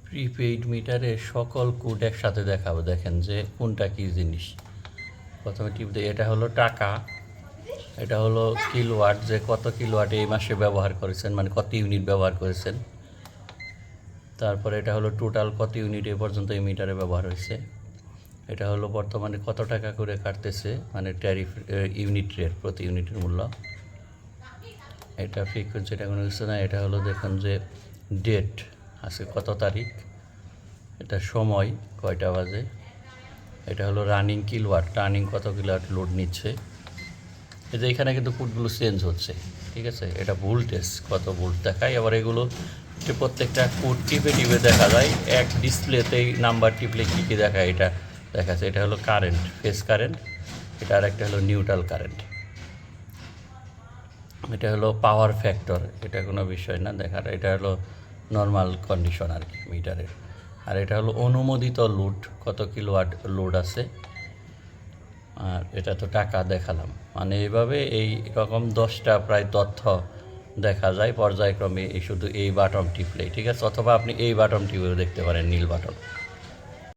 Prepaid মিটারে সকল code একসাথে দেখাবো, দেখেন যে কোনটা কী জিনিস। প্রথমে টিপ দিই, এটা হলো টাকা, এটা হলো কিলোওয়াট, যে কত কিলোওয়াট এই মাসে ব্যবহার করেছেন, মানে কত ইউনিট ব্যবহার করেছেন। তারপরে এটা হলো টোটাল কত ইউনিট এ পর্যন্ত এই মিটারে ব্যবহার হয়েছে। এটা হলো বর্তমানে কত টাকা করে কাটতেছে, মানে ট্যারিফ ইউনিট রেট, প্রতি ইউনিটের মূল্য। এটা ফ্রিকোয়েন্সি, এটা কোনো কিছু না। এটা হলো দেখুন যে ডেট, আজকে কত তারিখ, এটা সময় কয়টা বাজে। এটা হলো রানিং কিলোওয়াট, রানিং কত কিলোওয়াট লোড নিচ্ছে। এই যে এখানে কিন্তু কোডগুলো চেঞ্জ হচ্ছে, ঠিক আছে। এটা ভোল্টেজ কত ভোল্ট দেখায়, আবার এগুলো প্রত্যেকটা কোড টিপে টিপে দেখা যায়। এক ডিসপ্লেতেই নাম্বার টিপলে কী কী দেখায় এটা দেখাচ্ছে। এটা হলো কারেন্ট, ফেজ কারেন্ট। এটা আর একটা হলো নিউট্রাল কারেন্ট। এটা হলো পাওয়ার ফ্যাক্টর, এটা কোনো বিষয় না দেখার। এটা হলো নর্মাল কন্ডিশন আর কি মিটারের। আর এটা হলো অনুমোদিত লোড, কত কিলোওয়াট লোড আছে। আর এটা তো টাকা দেখালাম। মানে এইভাবে এই রকম 10টা প্রায় তথ্য দেখা যায় পর্যায়ক্রমে, এই শুধু এই বাটন টিপলেই, ঠিক আছে। অথবা আপনি এই বাটন টিপেও দেখতে পারেন, নীল বাটন।